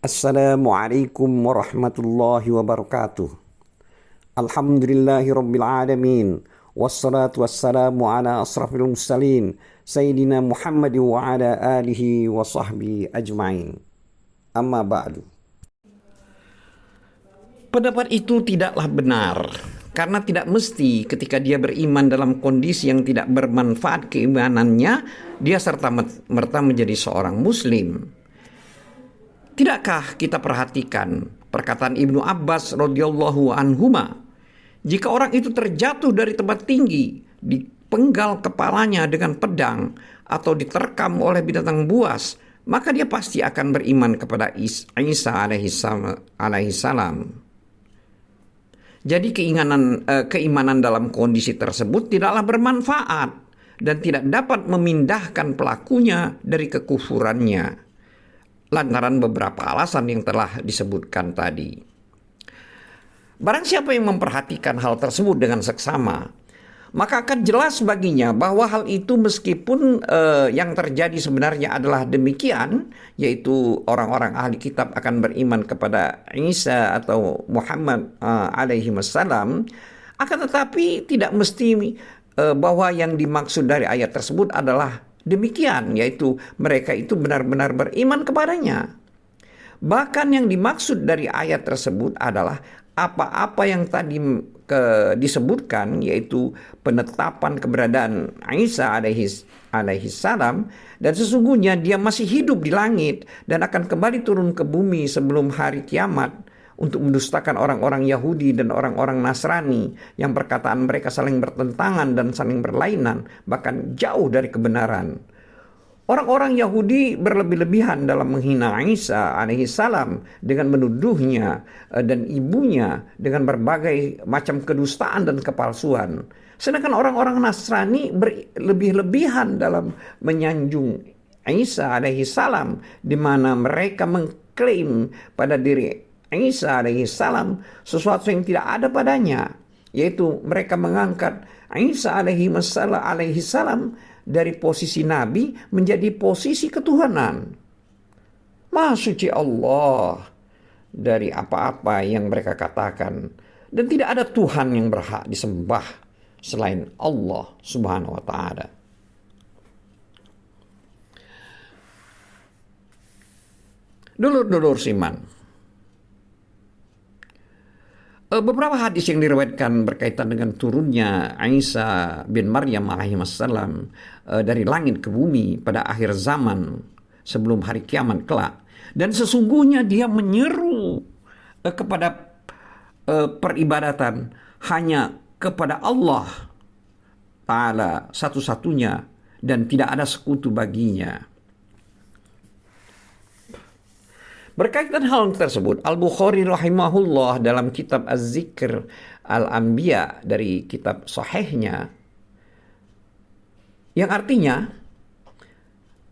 Assalamualaikum warahmatullahi wabarakatuh. Alhamdulillahi rabbil alamin. Wassalatu wassalamu ala asrafil mursalin Sayyidina Muhammad wa ala alihi wa sahbihi ajma'in. Amma ba'du. Pendapat itu tidaklah benar, karena tidak mesti ketika dia beriman dalam kondisi yang tidak bermanfaat keimanannya, dia serta-merta menjadi seorang muslim. Tidakkah kita perhatikan perkataan Ibnu Abbas radhiyallahu anhuma, jika orang itu terjatuh dari tempat tinggi, dipenggal kepalanya dengan pedang, atau diterkam oleh binatang buas, maka dia pasti akan beriman kepada Isa alaihissalam. Jadi keimanan dalam kondisi tersebut tidaklah bermanfaat dan tidak dapat memindahkan pelakunya dari kekufurannya, lantaran beberapa alasan yang telah disebutkan tadi. Barang siapa yang memperhatikan hal tersebut dengan seksama, maka akan jelas baginya bahwa hal itu meskipun yang terjadi sebenarnya adalah demikian, yaitu orang-orang ahli kitab akan beriman kepada Isa atau Muhammad alaihi wassalam, akan tetapi tidak mesti bahwa yang dimaksud dari ayat tersebut adalah demikian, yaitu mereka itu benar-benar beriman kepadanya. Bahkan yang dimaksud dari ayat tersebut adalah apa-apa yang tadi disebutkan, yaitu penetapan keberadaan Isa alaihi salam, dan sesungguhnya dia masih hidup di langit dan akan kembali turun ke bumi sebelum hari kiamat untuk mendustakan orang-orang Yahudi dan orang-orang Nasrani yang perkataan mereka saling bertentangan dan saling berlainan, bahkan jauh dari kebenaran. Orang-orang Yahudi berlebih-lebihan dalam menghina Isa alaihissalam dengan menuduhnya dan ibunya dengan berbagai macam kedustaan dan kepalsuan. Sedangkan orang-orang Nasrani berlebih-lebihan dalam menyanjung Isa alaihissalam, di mana mereka mengklaim pada diri Isa alaihissalam sesuatu yang tidak ada padanya, yaitu mereka mengangkat Isa alaihissalam dari posisi nabi menjadi posisi ketuhanan. Maha suci Allah dari apa-apa yang mereka katakan, dan tidak ada Tuhan yang berhak disembah selain Allah Subhanahu wa taala. Dulur-dulur siman, beberapa hadis yang diriwayatkan berkaitan dengan turunnya Isa bin Maryam alaihissalam dari langit ke bumi pada akhir zaman sebelum hari kiamat kelak, dan sesungguhnya dia menyeru kepada peribadatan hanya kepada Allah Ta'ala satu-satunya dan tidak ada sekutu baginya. Berkaitan hal tersebut, Al-Bukhari rahimahullah dalam kitab Az-Zikr Al-Anbiya dari kitab sahihnya, yang artinya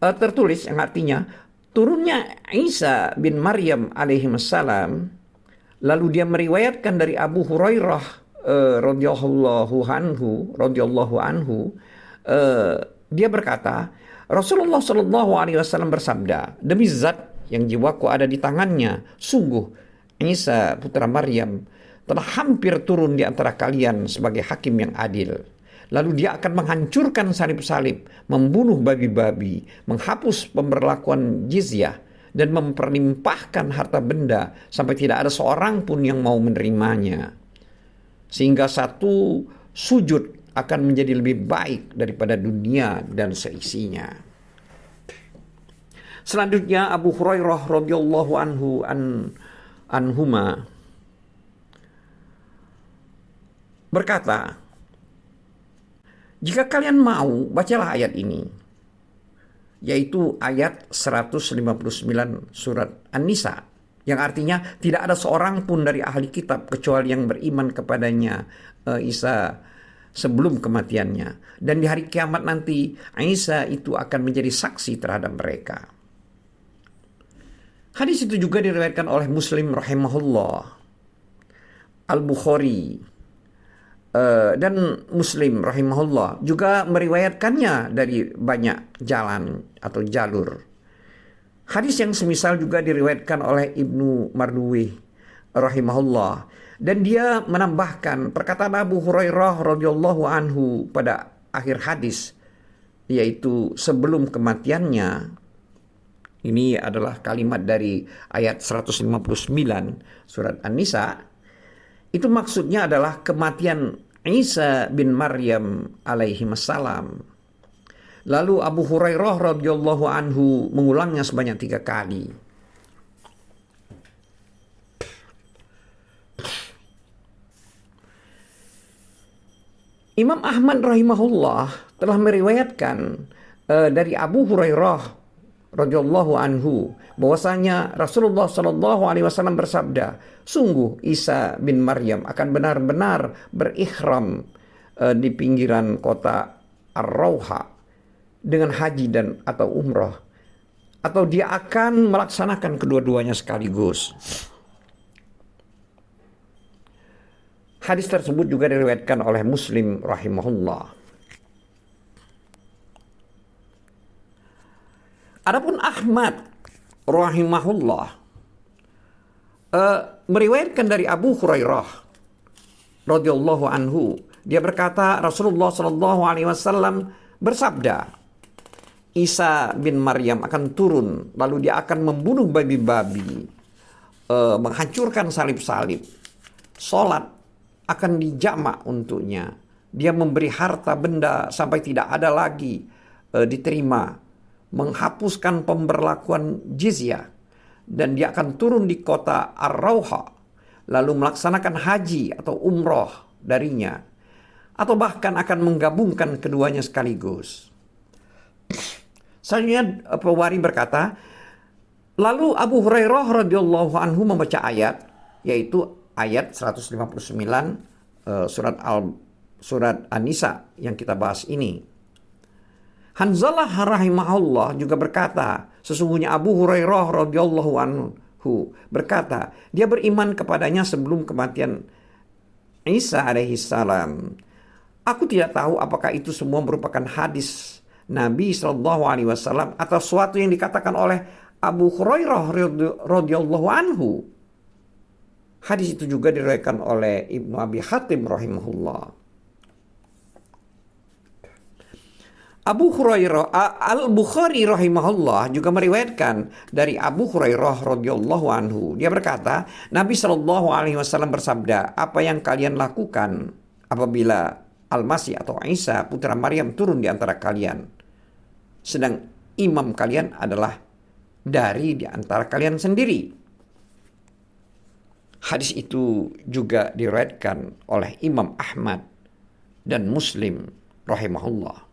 tertulis, yang artinya turunnya Isa bin Maryam alaihissalam, lalu dia meriwayatkan dari Abu Hurairah radhiyallahu anhu, dia berkata, Rasulullah sallallahu alaihi wasallam bersabda, demi zat yang jiwaku ada di tangannya, sungguh Isa putra Maryam telah hampir turun di antara kalian sebagai hakim yang adil. Lalu dia akan menghancurkan salib-salib, membunuh babi-babi, menghapus pemberlakuan jizyah, dan memperlimpahkan harta benda sampai tidak ada seorang pun yang mau menerimanya. Sehingga satu sujud akan menjadi lebih baik daripada dunia dan seisinya. Selanjutnya Abu Hurairah radhiyallahu anhuma berkata, jika kalian mau, bacalah ayat ini, yaitu ayat 159 surat An-Nisa, yang artinya tidak ada seorang pun dari ahli kitab kecuali yang beriman kepadanya Isa sebelum kematiannya, dan di hari kiamat nanti Isa itu akan menjadi saksi terhadap mereka. Hadis itu juga diriwayatkan oleh Muslim rahimahullah, Al-Bukhari dan Muslim rahimahullah juga meriwayatkannya dari banyak jalan atau jalur. Hadis yang semisal juga diriwayatkan oleh Ibnu Marduwih rahimahullah, dan dia menambahkan perkataan Abu Hurairah radhiyallahu anhu pada akhir hadis, yaitu sebelum kematiannya. Ini adalah kalimat dari ayat 159 surat An-Nisa. Itu maksudnya adalah kematian Isa bin Maryam alaihi wassalam. Lalu Abu Hurairah radhiyallahu anhu mengulangnya sebanyak 3 kali. Imam Ahmad rahimahullah telah meriwayatkan dari Abu Hurairah radhiyallahu anhu bahwasanya Rasulullah Shallallahu alaihi wasallam bersabda, sungguh Isa bin Maryam akan benar-benar berikhram di pinggiran kota Ar-Rauha dengan haji dan atau umrah, atau dia akan melaksanakan kedua-duanya sekaligus. Hadis tersebut juga diriwayatkan oleh Muslim rahimahullah. Adapun Ahmad rahimahullah meriwayatkan dari Abu Hurairah radhiyallahu anhu, dia berkata Rasulullah sallallahu alaihi wasallam bersabda, Isa bin Maryam akan turun, lalu dia akan membunuh babi-babi, menghancurkan salib-salib, salat akan dijamak untuknya, dia memberi harta benda sampai tidak ada lagi diterima, menghapuskan pemberlakuan jizyah, dan dia akan turun di kota Ar-Rauha lalu melaksanakan haji atau umroh darinya, atau bahkan akan menggabungkan keduanya sekaligus. Selanjutnya pewari berkata, lalu Abu Hurairah radhiyallahu anhu membaca ayat, yaitu ayat 159 surat An-Nisa yang kita bahas ini. Hanzalah rahimahullah juga berkata, sesungguhnya Abu Hurairah radhiyallahu anhu berkata, dia beriman kepadanya sebelum kematian Isa alaihi salam. Aku tidak tahu apakah itu semua merupakan hadis Nabi sallallahu alaihi wasallam atau suatu yang dikatakan oleh Abu Hurairah radhiyallahu anhu. Hadis itu juga diriwayatkan oleh Ibnu Abi Hatim rahimahullah. Abu Hurairah Al-Bukhari rahimahullah juga meriwayatkan dari Abu Hurairah radhiyallahu anhu. Dia berkata, Nabi sallallahu alaihi wasallam bersabda, apa yang kalian lakukan apabila Al-Masih atau Isa putra Maryam turun di antara kalian, sedang imam kalian adalah dari di antara kalian sendiri. Hadis itu juga diriwayatkan oleh Imam Ahmad dan Muslim rahimahullah.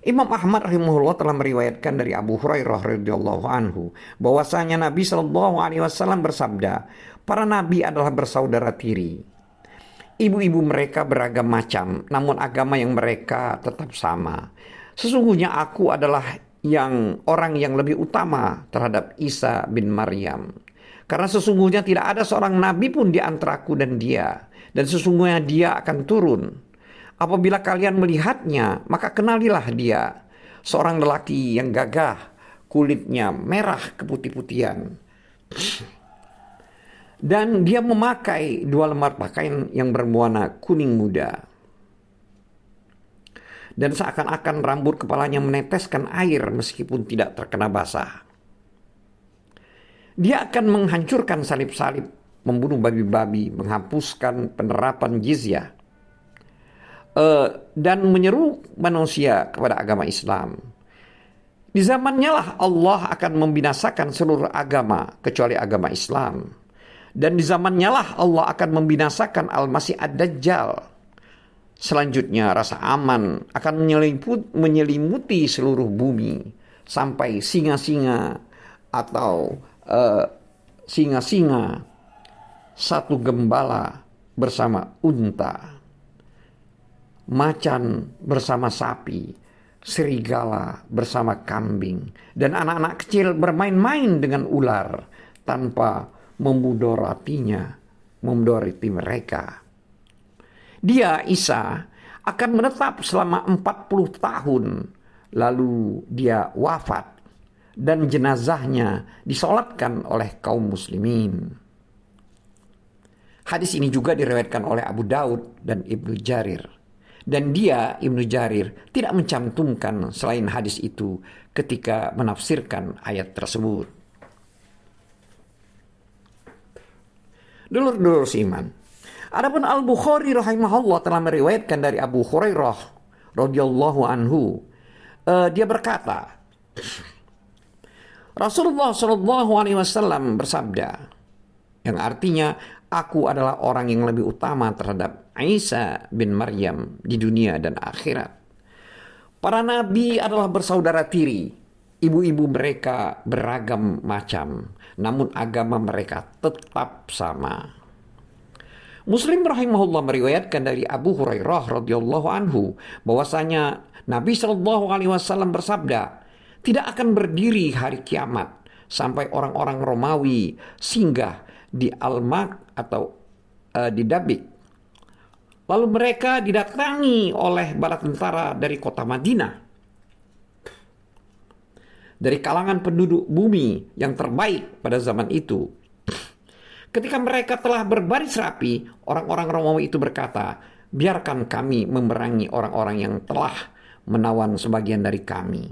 Imam Ahmad rahimahullah telah meriwayatkan dari Abu Hurairah radhiyallahu anhu bahwasanya Nabi sallallahu alaihi wasallam bersabda, para nabi adalah bersaudara tiri. Ibu-ibu mereka beragam macam, namun agama yang mereka tetap sama. Sesungguhnya aku adalah orang yang lebih utama terhadap Isa bin Maryam. Karena sesungguhnya tidak ada seorang nabi pun di antara aku dan dia, dan sesungguhnya dia akan turun. Apabila kalian melihatnya, maka kenalilah dia, seorang lelaki yang gagah, kulitnya merah keputih-putihan. Dan dia memakai 2 lembar pakaian yang berwarna kuning muda. Dan seakan-akan rambut kepalanya meneteskan air meskipun tidak terkena basah. Dia akan menghancurkan salib-salib, membunuh babi-babi, menghapuskan penerapan jizyah, dan menyeru manusia kepada agama Islam. Di zamannya lah Allah akan membinasakan seluruh agama kecuali agama Islam. Dan di zamannya lah Allah akan membinasakan Al-Masih Ad-Dajjal. Selanjutnya rasa aman akan menyelimuti seluruh bumi sampai singa-singa atau singa-singa satu gembala bersama unta, macan bersama sapi, serigala bersama kambing, dan anak-anak kecil bermain-main dengan ular tanpa memudorati mereka. Dia, Isa, akan menetap selama 40 tahun, lalu dia wafat. dan jenazahnya disolatkan oleh kaum muslimin. Hadis ini juga diriwayatkan oleh Abu Daud dan Ibnu Jarir. Dan dia, Ibnu Jarir, tidak mencantumkan selain hadis itu ketika menafsirkan ayat tersebut. Dulur-dulur seiman, adapun Al-Bukhari rahimahullah telah meriwayatkan dari Abu Hurairah radhiyallahu anhu, dia berkata, Rasulullah Shallallahu alaihi wasallam bersabda, yang artinya, aku adalah orang yang lebih utama terhadap Isa bin Maryam di dunia dan akhirat. Para nabi adalah bersaudara tiri. Ibu-ibu mereka beragam macam, namun agama mereka tetap sama. Muslim rahimahullah meriwayatkan dari Abu Hurairah radhiyallahu anhu bahwasanya Nabi Shallallahu alaihi wasallam bersabda, tidak akan berdiri hari kiamat sampai orang-orang Romawi singgah di Almak atau di Dabik. Lalu mereka didatangi oleh bala tentara dari kota Madinah, dari kalangan penduduk bumi yang terbaik pada zaman itu. Ketika mereka telah berbaris rapi, orang-orang Romawi itu berkata, biarkan kami memerangi orang-orang yang telah menawan sebagian dari kami.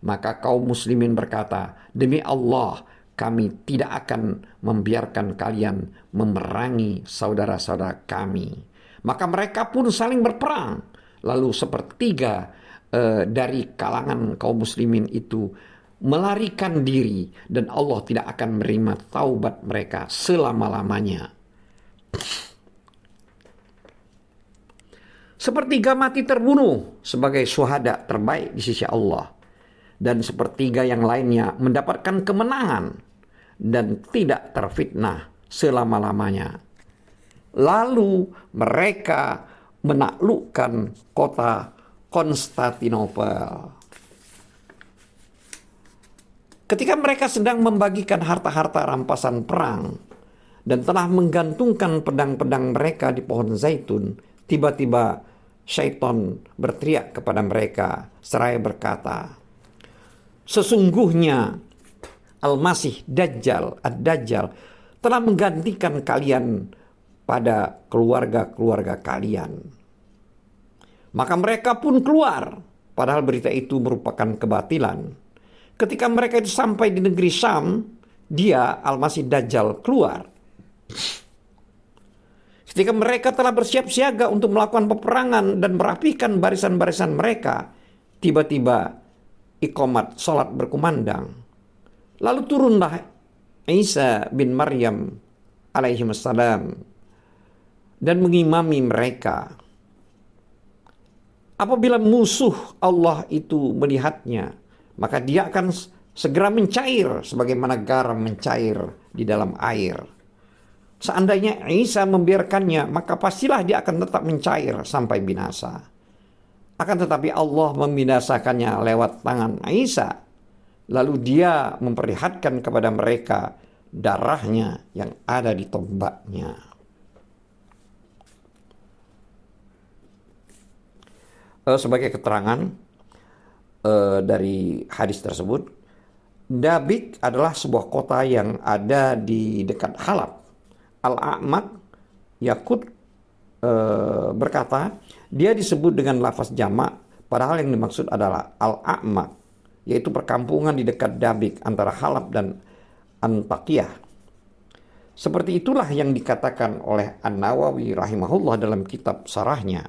Maka kaum muslimin berkata, demi Allah, kami tidak akan membiarkan kalian memerangi saudara-saudara kami. Maka mereka pun saling berperang. Lalu sepertiga dari kalangan kaum muslimin itu melarikan diri, dan Allah tidak akan menerima taubat mereka selama-lamanya. Sepertiga mati terbunuh sebagai syuhada terbaik di sisi Allah, dan sepertiga yang lainnya mendapatkan kemenangan dan tidak terfitnah selama-lamanya. Lalu mereka menaklukkan kota Konstantinopel. Ketika mereka sedang membagikan harta-harta rampasan perang dan telah menggantungkan pedang-pedang mereka di pohon zaitun, tiba-tiba syaitan berteriak kepada mereka seraya berkata, sesungguhnya Al-Masih Dajjal, Ad-Dajjal telah menggantikan kalian pada keluarga-keluarga kalian. Maka mereka pun keluar, padahal berita itu merupakan kebatilan. Ketika mereka itu sampai di negeri Syam, dia, Al-Masih Dajjal, keluar. Ketika mereka telah bersiap siaga untuk melakukan peperangan dan merapikan barisan-barisan mereka, tiba-tiba iqamat salat berkumandang. Lalu turunlah Isa bin Maryam alaihi wassalam dan mengimami mereka. Apabila musuh Allah itu melihatnya, maka dia akan segera mencair sebagaimana garam mencair di dalam air. Seandainya Isa membiarkannya, maka pastilah dia akan tetap mencair sampai binasa. Akan tetapi Allah membinasakannya lewat tangan Isa. Lalu dia memperlihatkan kepada mereka darahnya yang ada di tombaknya. Sebagai keterangan dari hadis tersebut, Dabik adalah sebuah kota yang ada di dekat Halab. Al-A'maq Yakut berkata, dia disebut dengan lafaz jamak, padahal yang dimaksud adalah Al-A'maq, yaitu perkampungan di dekat Dabik antara Halab dan Antakya. Seperti itulah yang dikatakan oleh An-Nawawi rahimahullah dalam kitab sarahnya.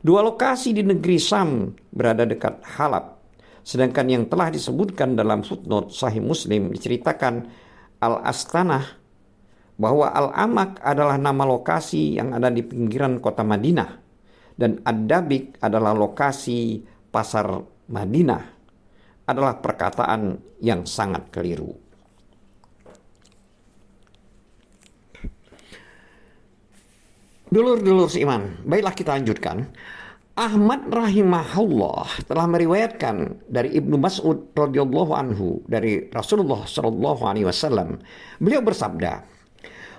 Dua lokasi di negeri Syam berada dekat Halab. Sedangkan yang telah disebutkan dalam footnote Sahih Muslim diceritakan Al-Astanah bahwa Al-Amaq adalah nama lokasi yang ada di pinggiran kota Madinah, dan Ad-Dabik adalah lokasi pasar Madinah. Adalah perkataan yang sangat keliru. Dulur-dulur seiman, baiklah kita lanjutkan. Ahmad rahimahullah telah meriwayatkan dari Ibnu Mas'ud radhiyallahu anhu dari Rasulullah sallallahu alaihi wasallam. Beliau bersabda,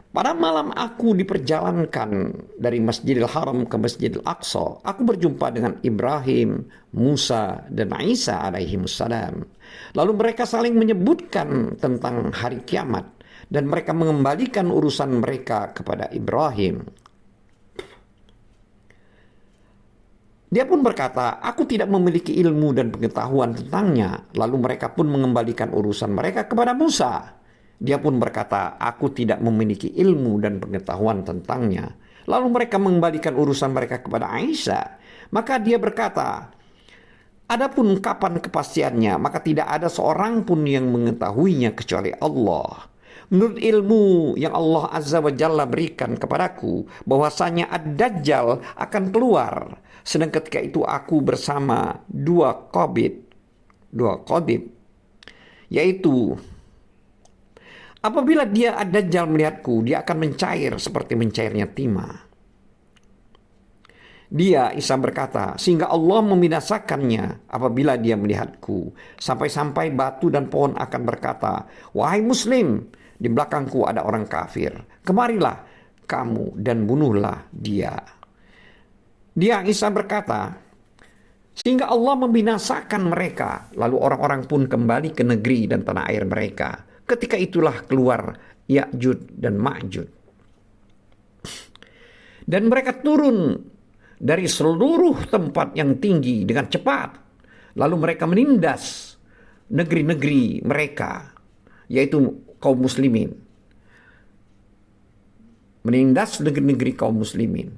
Pada malam aku diperjalankan dari Masjidil Haram ke Masjidil Aqsa. Aku berjumpa dengan Ibrahim, Musa, dan Isa alaihimussalam. Lalu mereka saling menyebutkan tentang hari kiamat. Dan mereka mengembalikan urusan mereka kepada Ibrahim. Dia pun berkata, aku tidak memiliki ilmu dan pengetahuan tentangnya. Lalu mereka pun mengembalikan urusan mereka kepada Musa. Dia pun berkata, aku tidak memiliki ilmu dan pengetahuan tentangnya. Lalu mereka mengembalikan urusan mereka kepada Aisyah. Maka dia berkata, adapun kapan kepastiannya, maka tidak ada seorang pun yang mengetahuinya kecuali Allah. Menurut ilmu yang Allah Azza wa Jalla berikan kepadaku, bahwasanya Ad-Dajjal akan keluar. Sedang ketika itu aku bersama dua qadib, yaitu apabila dia Ad-Dajjal melihatku, dia akan mencair seperti mencairnya timah. Dia, Isa berkata, sehingga Allah membinasakannya apabila dia melihatku. Sampai-sampai batu dan pohon akan berkata, wahai muslim, di belakangku ada orang kafir. Kemarilah kamu dan bunuhlah dia. Dia, Isa berkata, sehingga Allah membinasakan mereka. Lalu orang-orang pun kembali ke negeri dan tanah air mereka. Ketika itulah keluar Ya'juj dan Ma'juj. Dan mereka turun dari seluruh tempat yang tinggi dengan cepat. Lalu mereka menindas negeri-negeri mereka, yaitu kaum muslimin. Menindas negeri-negeri kaum muslimin.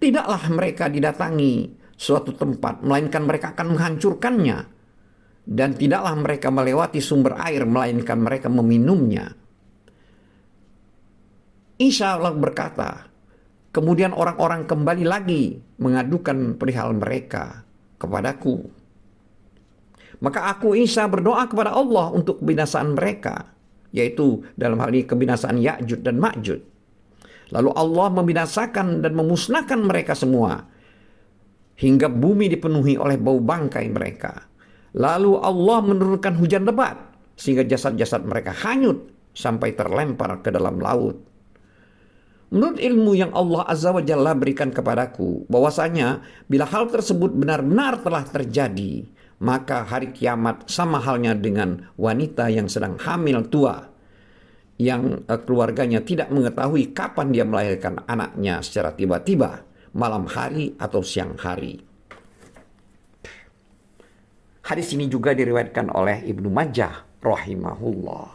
Tidaklah mereka didatangi suatu tempat, melainkan mereka akan menghancurkannya. Dan tidaklah mereka melewati sumber air, melainkan mereka meminumnya. Isa berkata, kemudian orang-orang kembali lagi mengadukan perihal mereka kepadaku. Maka aku, Isa, berdoa kepada Allah untuk kebinasaan mereka, yaitu dalam hal ini kebinasaan Ya'juj dan Ma'juj. Lalu Allah membinasakan dan memusnahkan mereka semua, hingga bumi dipenuhi oleh bau bangkai mereka. Lalu Allah menurunkan hujan lebat, sehingga jasad-jasad mereka hanyut sampai terlempar ke dalam laut. Menurut ilmu yang Allah Azza wa Jalla berikan kepadaku, bahwasanya bila hal tersebut benar-benar telah terjadi, maka hari kiamat sama halnya dengan wanita yang sedang hamil tua, yang keluarganya tidak mengetahui kapan dia melahirkan anaknya secara tiba-tiba, malam hari atau siang hari. Hadis ini juga diriwayatkan oleh Ibnu Majah rahimahullah.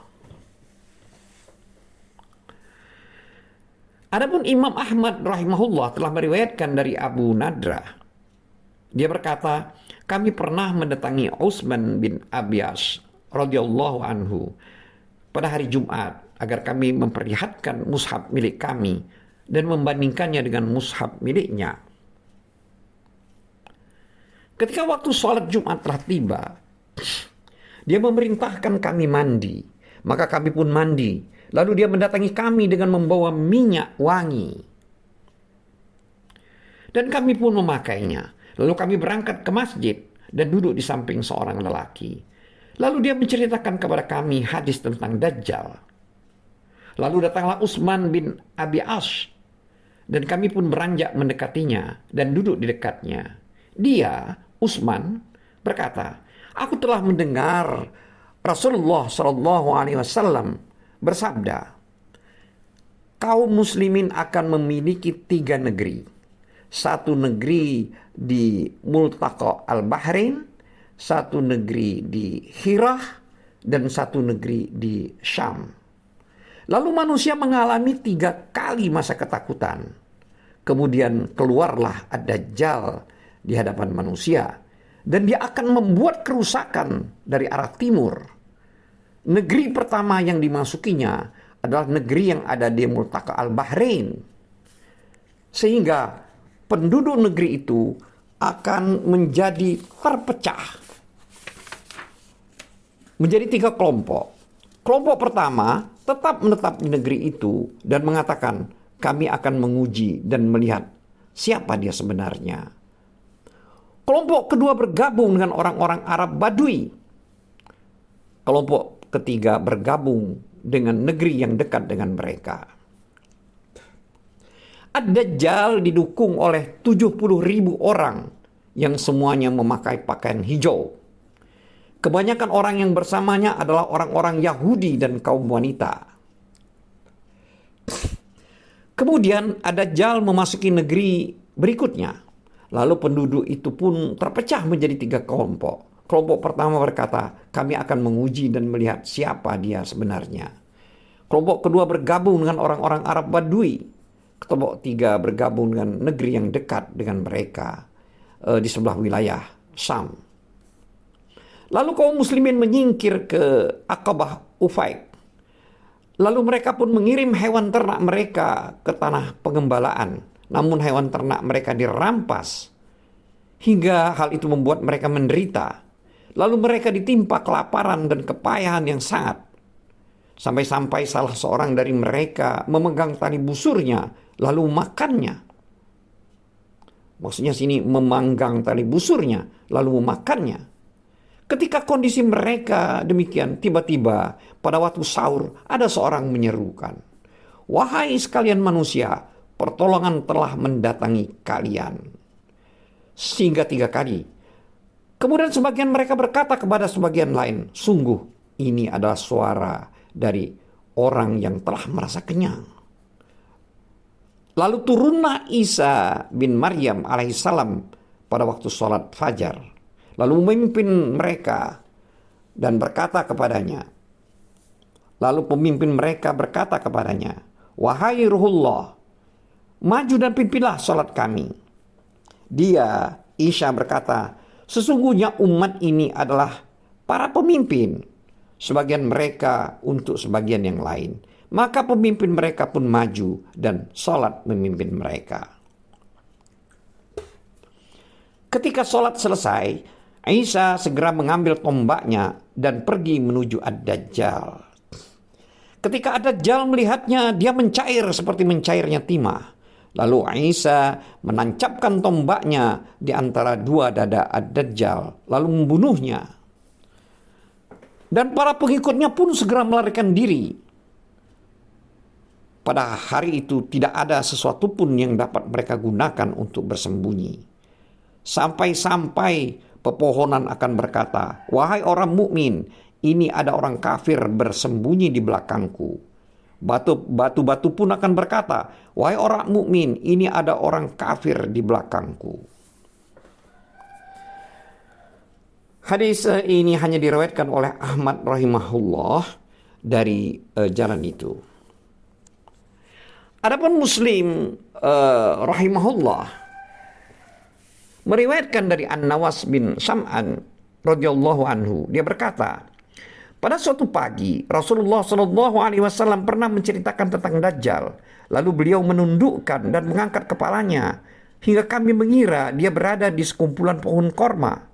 Adapun Imam Ahmad rahimahullah telah meriwayatkan dari Abu Nadrah. Dia berkata, kami pernah mendatangi Utsman bin Abias radhiyallahu anhu pada hari Jumat agar kami memperlihatkan mushaf milik kami dan membandingkannya dengan mushaf miliknya. Ketika waktu sholat Jumat telah tiba, dia memerintahkan kami mandi. Maka kami pun mandi. Lalu dia mendatangi kami dengan membawa minyak wangi. Dan kami pun memakainya. Lalu kami berangkat ke masjid dan duduk di samping seorang lelaki. Lalu dia menceritakan kepada kami hadis tentang Dajjal. Lalu datanglah Utsman bin Abi As, dan kami pun beranjak mendekatinya dan duduk di dekatnya. Dia, Utsman, berkata, aku telah mendengar Rasulullah SAW bersabda, kaum muslimin akan memiliki 3 negeri. Satu negeri di Multaqa Al-Bahrain, satu negeri di Hirah, dan satu negeri di Syam. Lalu manusia mengalami 3 kali masa ketakutan. Kemudian keluarlah Ad-Dajjal di hadapan manusia, dan dia akan membuat kerusakan dari arah timur. Negeri pertama yang dimasukinya adalah negeri yang ada di Multaqa Al-Bahrain. Sehingga penduduk negeri itu akan menjadi terpecah menjadi 3 kelompok. Kelompok pertama tetap menetap di negeri itu dan mengatakan, kami akan menguji dan melihat siapa dia sebenarnya. Kelompok kedua bergabung dengan orang-orang Arab Badui. Kelompok ketiga bergabung dengan negeri yang dekat dengan mereka. Ad-Dajjal didukung oleh 70.000 orang yang semuanya memakai pakaian hijau. Kebanyakan orang yang bersamanya adalah orang-orang Yahudi dan kaum wanita. Kemudian Ad-Dajjal memasuki negeri berikutnya. Lalu penduduk itu pun terpecah menjadi 3 kelompok. Kelompok pertama berkata, kami akan menguji dan melihat siapa dia sebenarnya. Kelompok kedua bergabung dengan orang-orang Arab Badui. Kelompok 3 bergabung dengan negeri yang dekat dengan mereka di sebelah wilayah Syam. Lalu kaum muslimin menyingkir ke Aqabah Ufaik. Lalu mereka pun mengirim hewan ternak mereka ke tanah pengembalaan. Namun hewan ternak mereka dirampas. Hingga hal itu membuat mereka menderita. Lalu mereka ditimpa kelaparan dan kepayahan yang sangat. Sampai-sampai salah seorang dari mereka memegang tali busurnya lalu makannya. Maksudnya sini memanggang tali busurnya lalu memakannya. Ketika kondisi mereka demikian, tiba-tiba pada waktu sahur ada seorang menyerukan, wahai sekalian manusia, pertolongan telah mendatangi kalian. Sehingga 3 kali. Kemudian sebagian mereka berkata kepada sebagian lain, sungguh ini adalah suara dari orang yang telah merasa kenyang. Lalu turunlah Isa bin Maryam alaihissalam pada waktu sholat fajar. Lalu memimpin mereka dan berkata kepadanya. Lalu pemimpin mereka berkata kepadanya, wahai Ruhullah, maju dan pimpinlah sholat kami. Dia, Isa berkata, sesungguhnya umat ini adalah para pemimpin. Sebagian mereka untuk sebagian yang lain. Maka pemimpin mereka pun maju dan sholat memimpin mereka. Ketika sholat selesai, Isa segera mengambil tombaknya dan pergi menuju Ad-Dajjal. Ketika Ad-Dajjal melihatnya, dia mencair seperti mencairnya timah. Lalu Isa menancapkan tombaknya di antara 2 dada Ad-Dajjal, lalu membunuhnya. Dan para pengikutnya pun segera melarikan diri. Pada hari itu tidak ada sesuatu pun yang dapat mereka gunakan untuk bersembunyi. Sampai-sampai pepohonan akan berkata, wahai orang mukmin, ini ada orang kafir bersembunyi di belakangku. Batu-batu pun akan berkata, wahai orang mukmin, ini ada orang kafir di belakangku. Hadis ini hanya diriwayatkan oleh Ahmad rahimahullah dari jalan itu. Adapun Muslim rahimahullah meriwayatkan dari An-Nawas bin Sam'an radhiyallahu anhu, dia berkata, pada suatu pagi Rasulullah Shallallahu alaihi wasallam pernah menceritakan tentang Dajjal, lalu beliau menundukkan dan mengangkat kepalanya hingga kami mengira dia berada di sekumpulan pohon korma.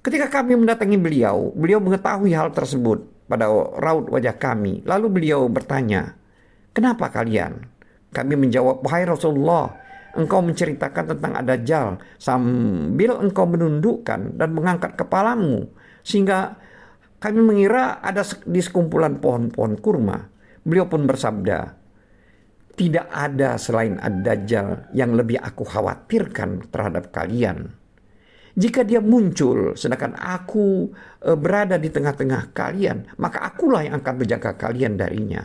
Ketika kami mendatangi beliau mengetahui hal tersebut pada raut wajah kami, lalu beliau bertanya, kenapa kalian? Kami menjawab, wahai Rasulullah, engkau menceritakan tentang Ad-Dajjal sambil engkau menundukkan dan mengangkat kepalamu, sehingga kami mengira ada di sekumpulan pohon-pohon kurma. Beliau pun bersabda, tidak ada selain Ad-Dajjal yang lebih aku khawatirkan terhadap kalian. Jika dia muncul sedangkan aku berada di tengah-tengah kalian, maka akulah yang akan menjaga kalian darinya.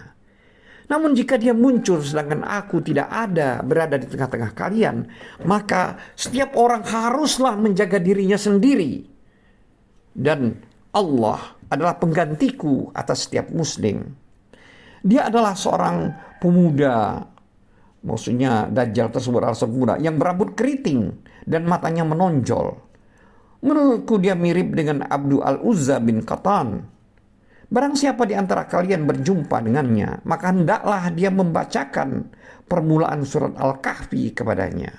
Namun jika dia muncul sedangkan aku tidak ada berada di tengah-tengah kalian, maka setiap orang haruslah menjaga dirinya sendiri. Dan Allah adalah penggantiku atas setiap muslim. Dia adalah seorang pemuda, maksudnya Dajjal tersebut adalah seorang pemuda yang berambut keriting dan matanya menonjol. Menurutku dia mirip dengan Abdu al-Uzza bin Qatan. Barang siapa di antara kalian berjumpa dengannya, maka hendaklah dia membacakan permulaan surat Al-Kahfi kepadanya.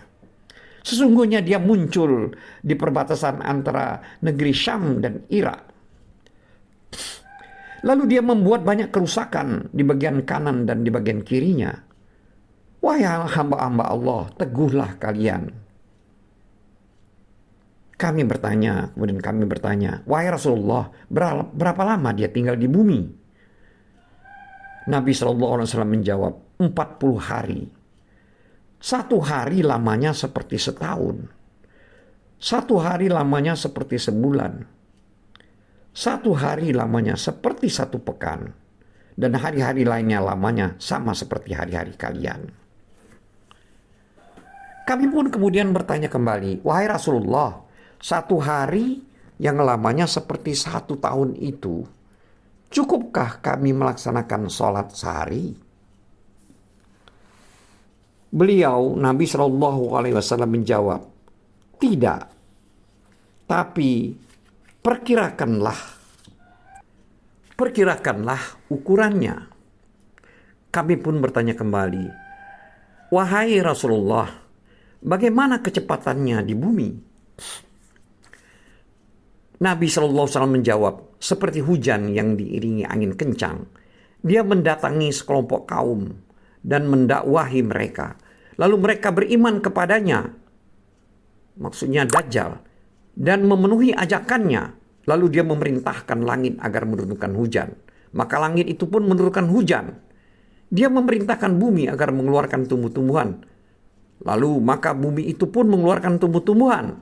Sesungguhnya dia muncul di perbatasan antara negeri Syam dan Irak. Lalu dia membuat banyak kerusakan di bagian kanan dan di bagian kirinya. Wahai hamba-hamba Allah, teguhlah kalian. Kemudian kami bertanya, wahai Rasulullah, berapa lama dia tinggal di bumi? Nabi SAW menjawab, 40 hari. Satu hari lamanya seperti setahun. Satu hari lamanya seperti sebulan. Satu hari lamanya seperti satu pekan. Dan hari-hari lainnya lamanya sama seperti hari-hari kalian. Kami pun kemudian bertanya kembali, wahai Rasulullah, satu hari yang lamanya seperti satu tahun itu, cukupkah kami melaksanakan sholat sehari? Beliau, Nabi SAW menjawab, tidak. Tapi perkirakanlah ukurannya. Kami pun bertanya kembali, wahai Rasulullah, bagaimana kecepatannya di bumi? Nabi SAW menjawab, seperti hujan yang diiringi angin kencang. Dia mendatangi sekelompok kaum dan mendakwahi mereka. Lalu mereka beriman kepadanya, maksudnya Dajjal, dan memenuhi ajakannya. Lalu dia memerintahkan langit agar menurunkan hujan. Maka langit itu pun menurunkan hujan. Dia memerintahkan bumi agar mengeluarkan tumbuh-tumbuhan. Lalu maka bumi itu pun mengeluarkan tumbuh-tumbuhan.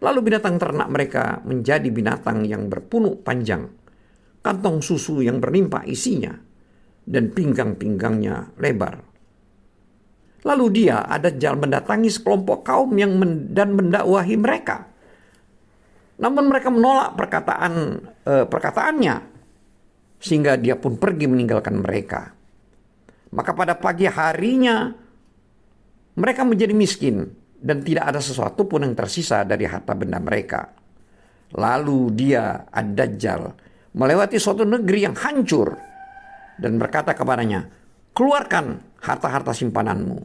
Lalu binatang ternak mereka menjadi binatang yang berpunuk panjang, kantong susu yang berlimpah isinya, dan pinggang-pinggangnya lebar. Lalu dia, Dajjal, mendatangi sekelompok kaum dan mendakwahi mereka. Namun mereka menolak perkataannya, sehingga dia pun pergi meninggalkan mereka. Maka pada pagi harinya mereka menjadi miskin dan tidak ada sesuatu pun yang tersisa dari harta benda mereka. Lalu dia, Ad-Dajjal, melewati suatu negeri yang hancur dan berkata kepadanya, keluarkan harta-harta simpananmu.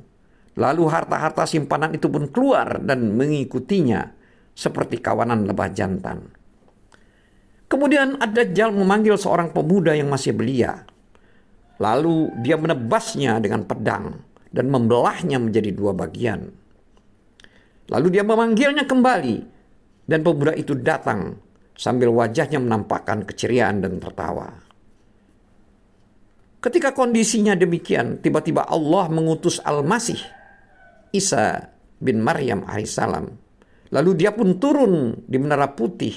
Lalu harta-harta simpanan itu pun keluar dan mengikutinya seperti kawanan lebah jantan. Kemudian Ad-Dajjal memanggil seorang pemuda yang masih belia. Lalu dia menebasnya dengan pedang dan membelahnya menjadi dua bagian. Lalu dia memanggilnya kembali, dan pemuda itu datang sambil wajahnya menampakkan keceriaan dan tertawa. Ketika kondisinya demikian, tiba-tiba Allah mengutus Al-Masih, Isa bin Maryam alaihissalam. Lalu dia pun turun di Menara Putih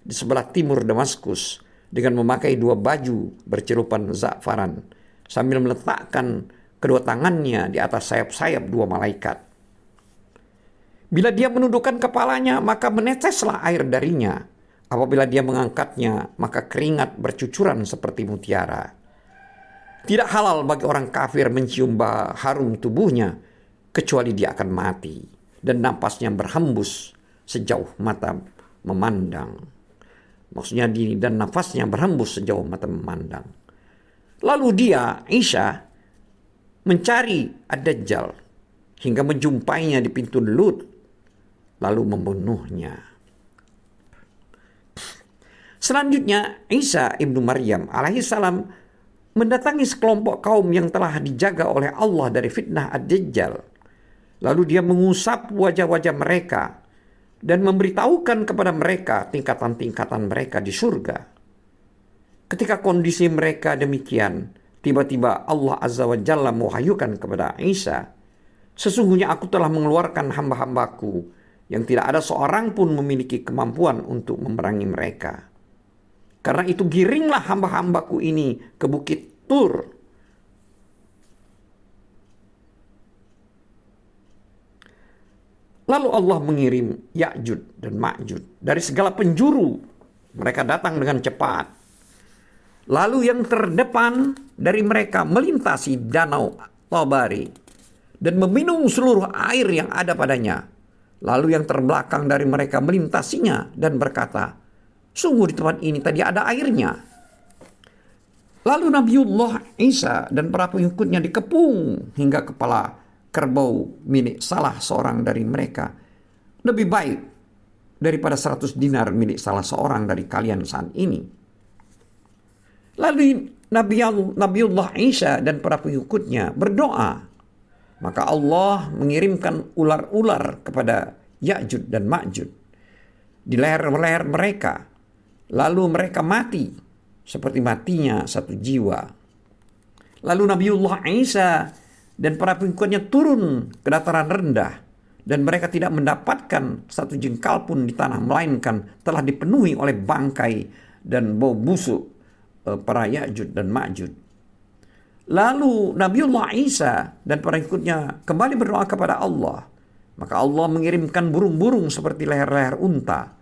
di sebelah timur Damaskus dengan memakai dua baju bercelupan za'faran sambil meletakkan kedua tangannya di atas sayap-sayap dua malaikat. Bila dia menundukkan kepalanya, maka meneteslah air darinya. Apabila dia mengangkatnya, maka keringat bercucuran seperti mutiara. Tidak halal bagi orang kafir mencium harum tubuhnya, kecuali dia akan mati. Dan napasnya berhembus sejauh mata memandang. Maksudnya dan nafasnya berhembus sejauh mata memandang. Lalu dia, Isa, mencari Ad-Dajjal hingga menjumpainya di pintu Lut, lalu membunuhnya. Selanjutnya Isa ibnu Maryam alaihissalam mendatangi sekelompok kaum yang telah dijaga oleh Allah dari fitnah Ad-Dajjal. Lalu dia mengusap wajah-wajah mereka dan memberitahukan kepada mereka tingkatan-tingkatan mereka di surga. Ketika kondisi mereka demikian, tiba-tiba Allah Azza wa Jalla mewahyukan kepada Isa, sesungguhnya aku telah mengeluarkan hamba-hambaku yang tidak ada seorang pun memiliki kemampuan untuk memerangi mereka. Karena itu giringlah hamba-hambaku ini ke bukit Tur. Lalu Allah mengirim Ya'jud dan Ma'jud dari segala penjuru. Mereka datang dengan cepat. Lalu yang terdepan dari mereka melintasi danau Tabari dan meminum seluruh air yang ada padanya. Lalu yang terbelakang dari mereka melintasinya dan berkata, sungguh di tempat ini tadi ada airnya. Lalu Nabiullah Isa dan para pengikutnya dikepung hingga kepala kerbau milik salah seorang dari mereka lebih baik daripada 100 dinar milik salah seorang dari kalian saat ini. Lalu Nabiullah Isa dan para pengikutnya berdoa. Maka Allah mengirimkan ular-ular kepada Ya'jud dan Ma'jud di leher-leher mereka. Lalu mereka mati seperti matinya satu jiwa. Lalu Nabiullah Isa dan para pengikutnya turun ke dataran rendah, dan mereka tidak mendapatkan satu jengkal pun di tanah, melainkan telah dipenuhi oleh bangkai dan bau busuk para Ya'juj dan Ma'juj. Lalu Nabiullah Isa dan para pengikutnya kembali berdoa kepada Allah. Maka Allah mengirimkan burung-burung seperti leher-leher unta.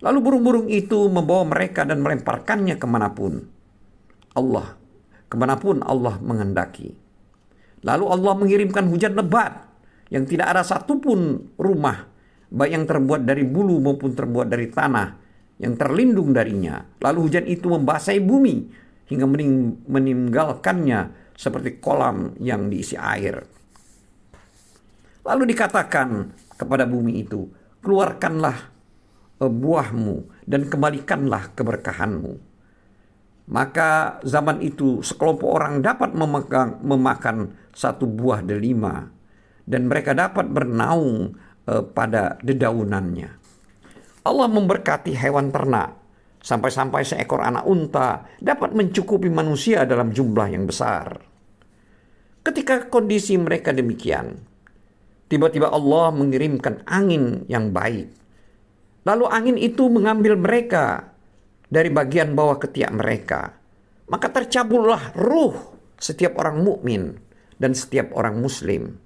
Lalu burung-burung itu membawa mereka dan melemparkannya kemanapun Allah menghendaki. Lalu Allah mengirimkan hujan lebat yang tidak ada satupun rumah, baik yang terbuat dari bulu maupun terbuat dari tanah, yang terlindung darinya. Lalu hujan itu membasahi bumi hingga meninggalkannya seperti kolam yang diisi air. Lalu dikatakan kepada bumi itu, keluarkanlah buahmu dan kembalikanlah keberkahanmu. Maka zaman itu sekelompok orang dapat memakan satu buah delima, dan mereka dapat bernaung pada dedaunannya. Allah memberkati hewan ternak, sampai-sampai seekor anak unta dapat mencukupi manusia dalam jumlah yang besar. Ketika kondisi mereka demikian, tiba-tiba Allah mengirimkan angin yang baik. Lalu angin itu mengambil mereka dari bagian bawah ketiak mereka. Maka tercaburlah ruh setiap orang mukmin dan setiap orang muslim.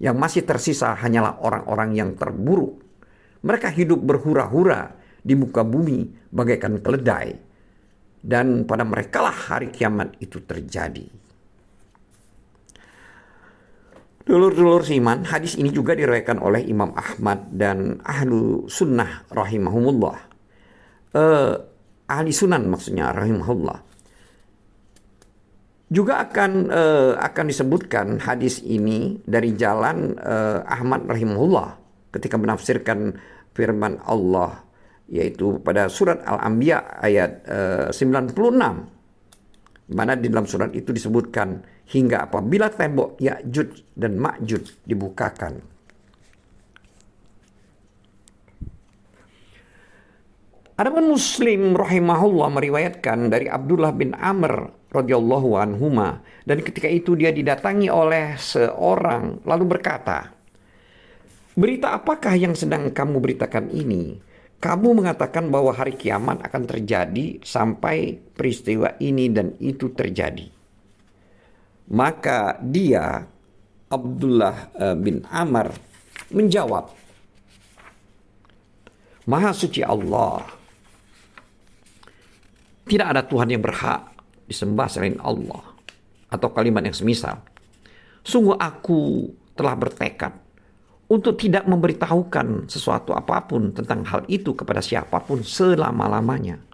Yang masih tersisa hanyalah orang-orang yang terburuk. Mereka hidup berhura-hura di muka bumi bagaikan keledai. Dan pada merekalah hari kiamat itu terjadi. Dulur-dulur seiman, hadis ini juga diriwayatkan oleh Imam Ahmad dan ahlu sunnah rahimahumullah. Ahli sunan maksudnya rahimahullah. Juga akan disebutkan hadis ini dari jalan Ahmad rahimahullah ketika menafsirkan firman Allah, yaitu pada surat Al-Anbiya ayat 96. Mana di dalam surat itu disebutkan hingga apabila tembok Ya'juj dan Ma'juj dibukakan. Adapun Muslim rahimahullah meriwayatkan dari Abdullah bin Amr radhiyallahu anhuma, dan ketika itu dia didatangi oleh seorang lalu berkata, "Berita apakah yang sedang kamu beritakan ini? Kamu mengatakan bahwa hari kiamat akan terjadi sampai peristiwa ini dan itu terjadi." Maka dia, Abdullah bin Amr, menjawab, "Maha suci Allah, tidak ada Tuhan yang berhak disembah selain Allah." Atau kalimat yang semisal, "Sungguh aku telah bertekad untuk tidak memberitahukan sesuatu apapun tentang hal itu kepada siapapun selama-lamanya.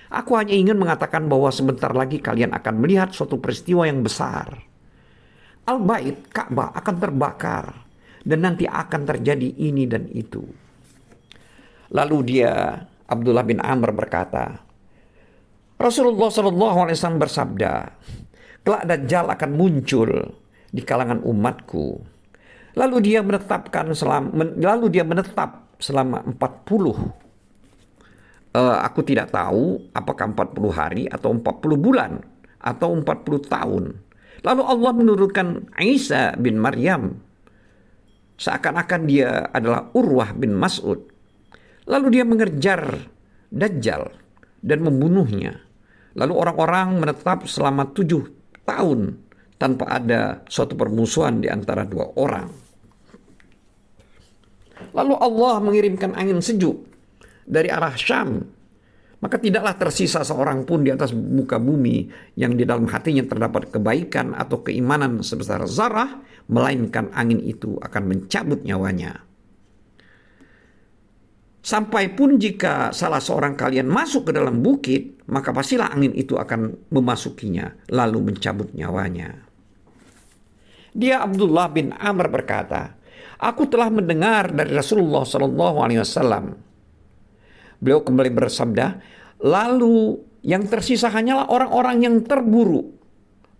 Aku hanya ingin mengatakan bahwa sebentar lagi kalian akan melihat suatu peristiwa yang besar. Al-Bait, Ka'bah akan terbakar dan nanti akan terjadi ini dan itu." Lalu dia, Abdullah bin Amr, berkata, "Rasulullah SAW bersabda, kelak Dajjal akan muncul di kalangan umatku. Lalu dia menetap selama 40. Aku tidak tahu apakah 40 hari atau 40 bulan atau 40 tahun. Lalu Allah menurunkan Isa bin Maryam seakan-akan dia adalah Urwah bin Mas'ud. Lalu dia mengejar Dajjal dan membunuhnya. Lalu orang-orang menetap selama 7 tahun tanpa ada suatu permusuhan di antara dua orang. Lalu Allah mengirimkan angin sejuk dari arah Syam. Maka tidaklah tersisa seorang pun di atas muka bumi yang di dalam hatinya terdapat kebaikan atau keimanan sebesar zarah, melainkan angin itu akan mencabut nyawanya. Sampai pun jika salah seorang kalian masuk ke dalam bukit, maka pastilah angin itu akan memasukinya, lalu mencabut nyawanya." Dia, Abdullah bin Amr, berkata, "Aku telah mendengar dari Rasulullah SAW. Beliau kembali bersabda, lalu yang tersisa hanyalah orang-orang yang terburuk.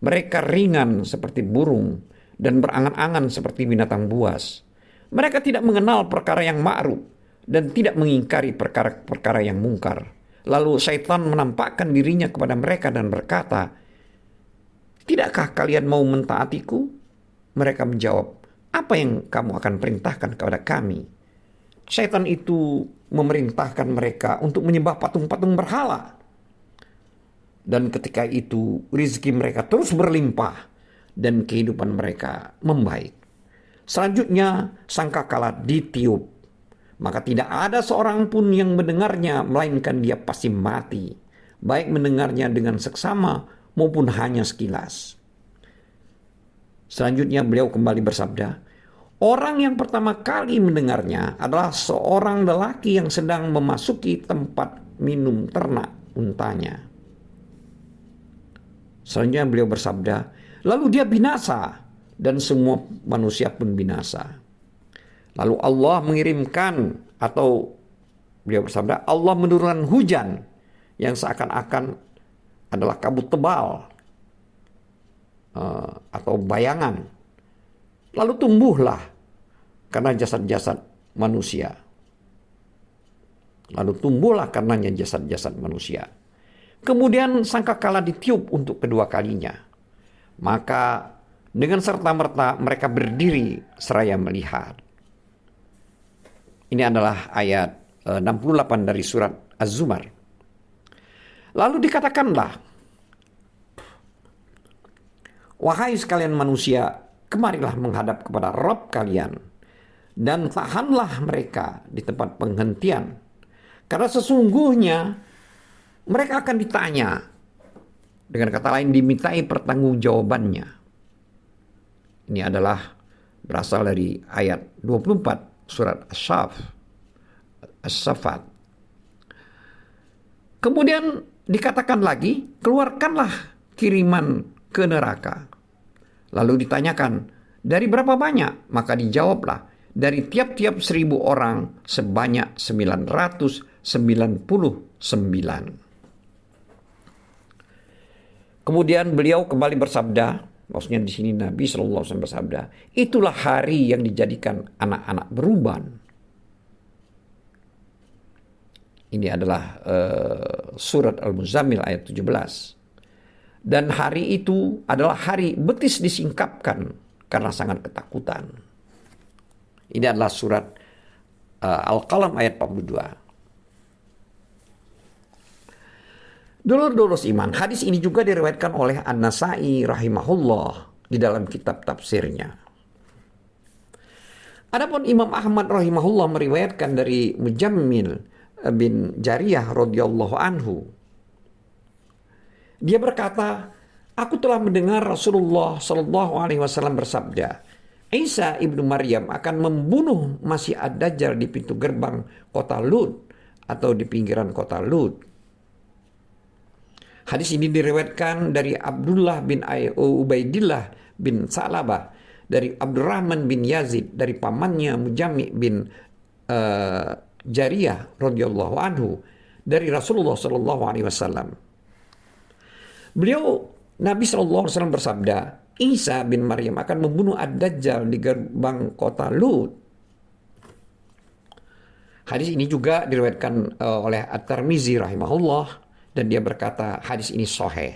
Mereka ringan seperti burung dan berangan-angan seperti binatang buas. Mereka tidak mengenal perkara yang ma'ruf dan tidak mengingkari perkara-perkara yang mungkar. Lalu syaitan menampakkan dirinya kepada mereka dan berkata, 'Tidakkah kalian mau mentaatiku?' Mereka menjawab, apa yang kamu akan perintahkan kepada kami? Setan itu memerintahkan mereka untuk menyembah patung-patung berhala. Dan ketika itu rezeki mereka terus berlimpah dan kehidupan mereka membaik. Selanjutnya sangkakala ditiup. Maka tidak ada seorang pun yang mendengarnya melainkan dia pasti mati. Baik mendengarnya dengan seksama maupun hanya sekilas. Selanjutnya beliau kembali bersabda, orang yang pertama kali mendengarnya adalah seorang lelaki yang sedang memasuki tempat minum ternak untanya. Selanjutnya beliau bersabda, lalu dia binasa dan semua manusia pun binasa. Lalu Allah mengirimkan, atau beliau bersabda, Allah menurunkan hujan yang seakan-akan adalah kabut tebal atau bayangan. Lalu tumbuhlah karena jasad-jasad manusia. Lalu tumbuhlah karenanya jasad-jasad manusia. Kemudian sangkakala ditiup untuk kedua kalinya. Maka dengan serta-merta mereka berdiri seraya melihat. Ini adalah ayat 68 dari surat Az-Zumar. Lalu dikatakanlah, wahai sekalian manusia, kemarilah menghadap kepada Rabb kalian, dan tahanlah mereka di tempat penghentian. Karena sesungguhnya mereka akan ditanya, dengan kata lain dimintai pertanggungjawabannya. Ini adalah berasal dari ayat 24 surat As-Saffat. Kemudian dikatakan lagi, keluarkanlah kiriman ke neraka. Lalu ditanyakan, dari berapa banyak? Maka dijawablah, dari tiap-tiap 1.000 orang sebanyak 999. Kemudian beliau kembali bersabda, maksudnya di sini Nabi SAW bersabda, itulah hari yang dijadikan anak-anak beruban. Ini adalah surat Al-Muzammil ayat 17. Dan hari itu adalah hari betis disingkapkan karena sangat ketakutan. Ini adalah surat Al-Qalam ayat 42. Dulur-dulur iman, hadis ini juga diriwayatkan oleh An-Nasai rahimahullah di dalam kitab tafsirnya. Adapun Imam Ahmad rahimahullah meriwayatkan dari Mujammil bin Jariyah radhiyallahu anhu. Dia berkata, aku telah mendengar Rasulullah sallallahu alaihi wasallam bersabda, Isa ibnu Maryam akan membunuh Masih ad-Dajjal di pintu gerbang kota Lud atau di pinggiran kota Lud. Hadis ini diriwayatkan dari Abdullah bin Ubaidillah bin Sa'labah, dari Abdurrahman bin Yazid, dari pamannya Mujami bin Jariyah radhiyallahu anhu, dari Rasulullah sallallahu alaihi wasallam. Beliau Nabi sallallahu alaihi wasallam bersabda, Isa bin Maryam akan membunuh ad-Dajjal di gerbang kota Lud. Hadis ini juga diriwayatkan oleh At-Tirmizi rahimahullah, dan dia berkata hadis ini sahih.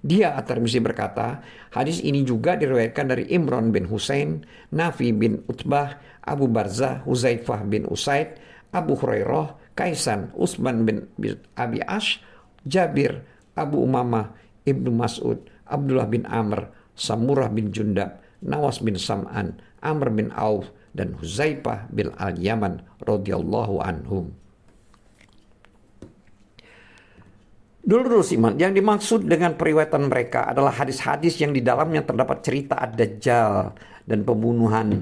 Dia At-Tirmizi berkata hadis ini juga diriwayatkan dari Imran bin Husain, Nafi bin Utbah, Abu Barzah, Huzaifah bin Usaid, Abu Hurairah, Kaisan, Utsman bin Abi Ash, Jabir, Abu Umamah, Ibnu Mas'ud, Abdullah bin Amr, Samurah bin Jundab, Nawas bin Sam'an, Amr bin Auf, dan Huzaifah bin Al-Yaman radhiyallahu anhum. Dulur iman, yang dimaksud dengan periwayatan mereka adalah hadis-hadis yang di dalamnya terdapat cerita ad-Dajjal dan pembunuhan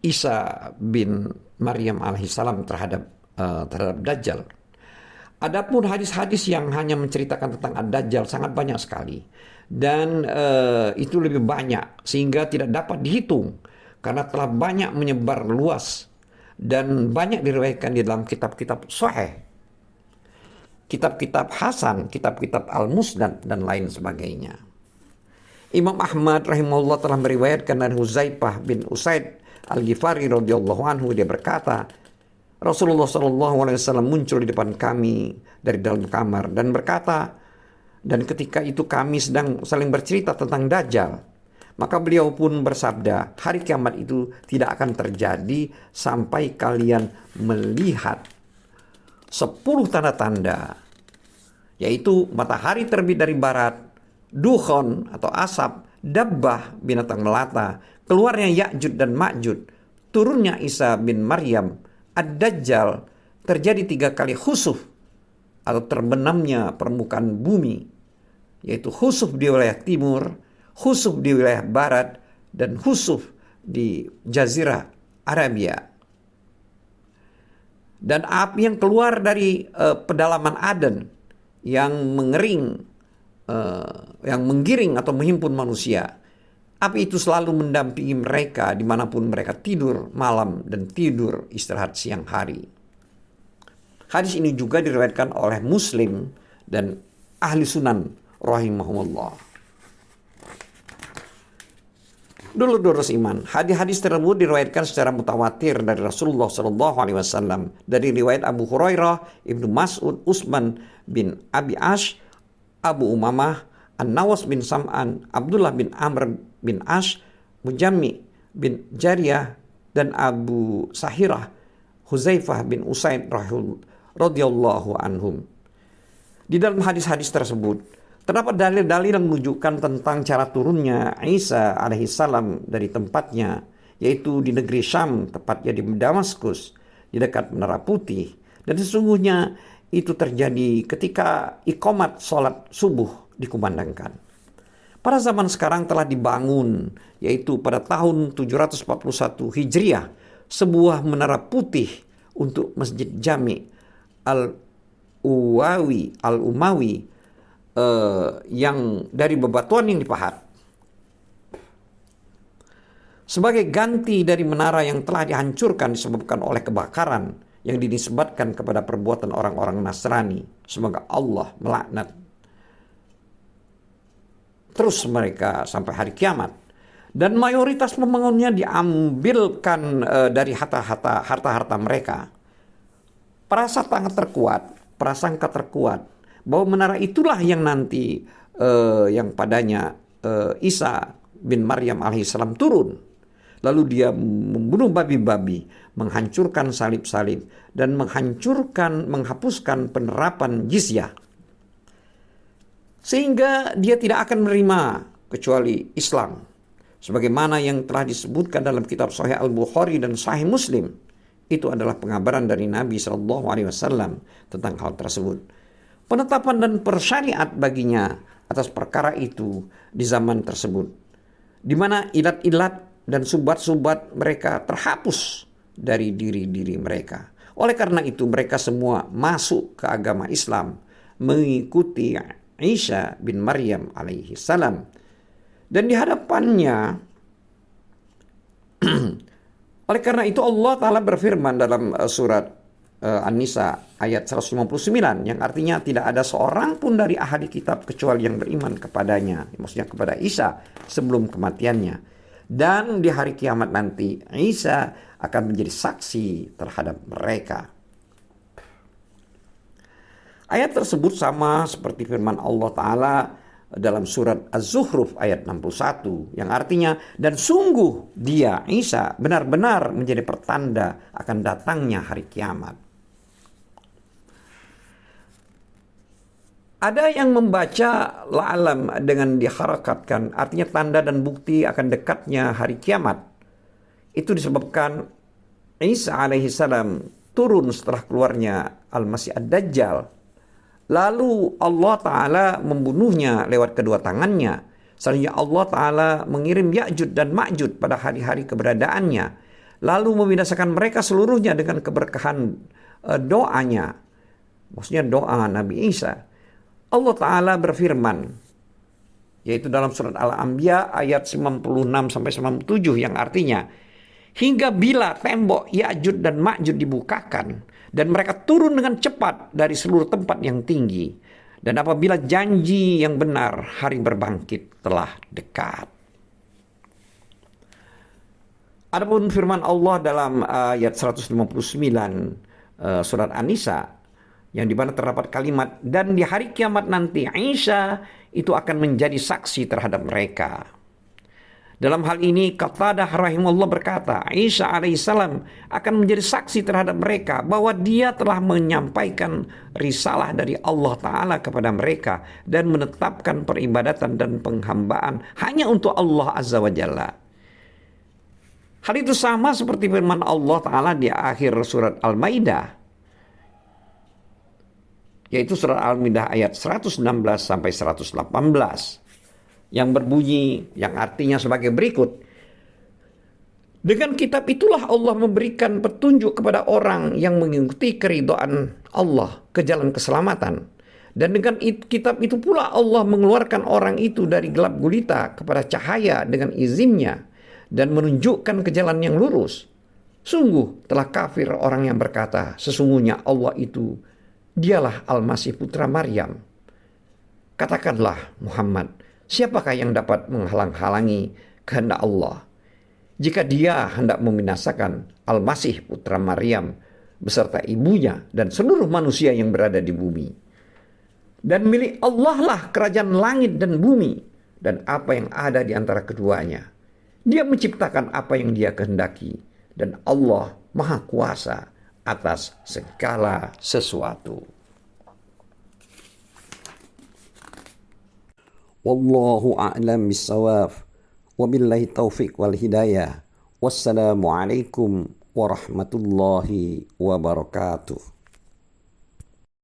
Isa bin Maryam alaihissalam terhadap Dajjal. Adapun hadis-hadis yang hanya menceritakan tentang ad-Dajjal sangat banyak sekali, dan itu lebih banyak sehingga tidak dapat dihitung karena telah banyak menyebar luas dan banyak diriwayatkan di dalam kitab-kitab sahih, kitab-kitab Hasan, kitab-kitab Al-Musnad, dan lain sebagainya. Imam Ahmad rahimahullah telah meriwayatkan dari Huzaifah bin Usaid Al-Ghifari radhiyallahu anhu, dia berkata, Rasulullah sallallahu alaihi wasallam muncul di depan kami dari dalam kamar dan berkata, dan ketika itu kami sedang saling bercerita tentang Dajjal. Maka beliau pun bersabda, hari kiamat itu tidak akan terjadi sampai kalian melihat 10 tanda-tanda, yaitu matahari terbit dari barat, dukhon atau asap, dabbah binatang melata, keluarnya Ya'jud dan Ma'jud, turunnya Isa bin Maryam, Ad-Dajjal, terjadi 3 kali khusuf atau terbenamnya permukaan bumi, yaitu khusuf di wilayah timur, khusuf di wilayah barat, dan khusuf di Jazirah Arabia. Dan api yang keluar dari pedalaman Aden yang mengering, yang menggiring atau menghimpun manusia. Api itu selalu mendampingi mereka dimanapun mereka tidur malam dan tidur istirahat siang hari. Hadis ini juga diriwayatkan oleh Muslim dan ahli sunan rahimahumullah. Dulur-dulur iman, hadis-hadis tersebut diriwayatkan secara mutawatir dari Rasulullah SAW, dari riwayat Abu Hurairah, Ibnu Mas'ud, Utsman bin Abi Ash, Abu Umamah, An-Nawas bin Sam'an, Abdullah bin Amr bin Ash, Mujammi bin Jariyah, dan Abu Sahirah, Huzaifah bin Usaid radhiyallahu anhum. Di dalam hadis-hadis tersebut terdapat dalil-dalil yang menunjukkan tentang cara turunnya Isa alaihissalam dari tempatnya, yaitu di negeri Syam, tepatnya di Damaskus, di dekat Menara Putih. Dan sesungguhnya itu terjadi ketika iqamat sholat subuh dikumandangkan. Pada zaman sekarang telah dibangun, yaitu pada tahun 741 Hijriah, sebuah menara putih untuk Masjid Jami Al-Umawi yang dari bebatuan yang dipahat. Sebagai ganti dari menara yang telah dihancurkan disebabkan oleh kebakaran yang dinisbatkan kepada perbuatan orang-orang Nasrani. Semoga Allah melaknat terus mereka sampai hari kiamat. Dan mayoritas pembangunnya diambilkan dari harta-harta mereka. Prasangka terkuat bahwa menara itulah yang nanti yang padanya Isa bin Maryam alaihissalam turun. Lalu dia membunuh babi-babi, menghancurkan salib-salib, dan menghapuskan penerapan jizyah. Sehingga dia tidak akan menerima kecuali Islam. Sebagaimana yang telah disebutkan dalam kitab Sahih Al-Bukhari dan Sahih Muslim. Itu adalah pengabaran dari Nabi SAW tentang hal tersebut. Penetapan dan persyariat baginya atas perkara itu di zaman tersebut, di mana ilat-ilat dan subat-subat mereka terhapus dari diri-diri mereka. Oleh karena itu mereka semua masuk ke agama Islam, mengikuti Isa bin Maryam alaihi salam. Dan di hadapannya oleh karena itu Allah Ta'ala berfirman dalam surat An-Nisa ayat 159, yang artinya tidak ada seorang pun dari ahli kitab kecuali yang beriman kepadanya, maksudnya kepada Isa sebelum kematiannya. Dan di hari kiamat nanti Isa akan menjadi saksi terhadap mereka. Ayat tersebut sama seperti firman Allah Ta'ala dalam surat Az-Zukhruf ayat 61, yang artinya, dan sungguh dia Isa benar-benar menjadi pertanda akan datangnya hari kiamat. Ada yang membaca la'alam dengan diharakatkan, artinya tanda dan bukti akan dekatnya hari kiamat. Itu disebabkan Isa alaihissalam turun setelah keluarnya Al-Masih Ad-Dajjal. Lalu Allah Ta'ala membunuhnya lewat kedua tangannya. Selanjutnya Allah Ta'ala mengirim Ya'jud dan Ma'jud pada hari-hari keberadaannya. Lalu membinasakan mereka seluruhnya dengan keberkahan doanya. Maksudnya doa Nabi Isa. Allah Ta'ala berfirman, yaitu dalam surat Al-Anbiya ayat 96-97, yang artinya, hingga bila tembok Ya'jud dan Ma'jud dibukakan dan mereka turun dengan cepat dari seluruh tempat yang tinggi, dan apabila janji yang benar hari berbangkit telah dekat. Adapun firman Allah dalam ayat 159 surat An-Nisa, yang dimana terdapat kalimat, dan di hari kiamat nanti Isa itu akan menjadi saksi terhadap mereka. Dalam hal ini Qatadah rahimahullah berkata, Isa alaihissalam akan menjadi saksi terhadap mereka bahwa dia telah menyampaikan risalah dari Allah Ta'ala kepada mereka dan menetapkan peribadatan dan penghambaan hanya untuk Allah Azza wa Jalla. Hal itu sama seperti firman Allah Ta'ala di akhir surat Al-Maidah, yaitu surat Al-Maidah ayat 116 sampai 118. Yang berbunyi, yang artinya sebagai berikut. Dengan kitab itulah Allah memberikan petunjuk kepada orang yang mengikuti keridhaan Allah ke jalan keselamatan. Dan dengan kitab itu pula Allah mengeluarkan orang itu dari gelap gulita kepada cahaya dengan izinnya dan menunjukkan ke jalan yang lurus. Sungguh telah kafir orang yang berkata, sesungguhnya Allah itu, dialah Al-Masih putra Maryam. Katakanlah Muhammad, siapakah yang dapat menghalang-halangi kehendak Allah jika dia hendak membinasakan Al-Masih putra Maryam beserta ibunya dan seluruh manusia yang berada di bumi? Dan milik Allah lah kerajaan langit dan bumi dan apa yang ada di antara keduanya. Dia menciptakan apa yang dia kehendaki dan Allah Maha Kuasa atas segala sesuatu. Wallahu a'lam bissawab. Wabillahi taufiq wal hidayah. Wassalamualaikum warahmatullahi wabarakatuh.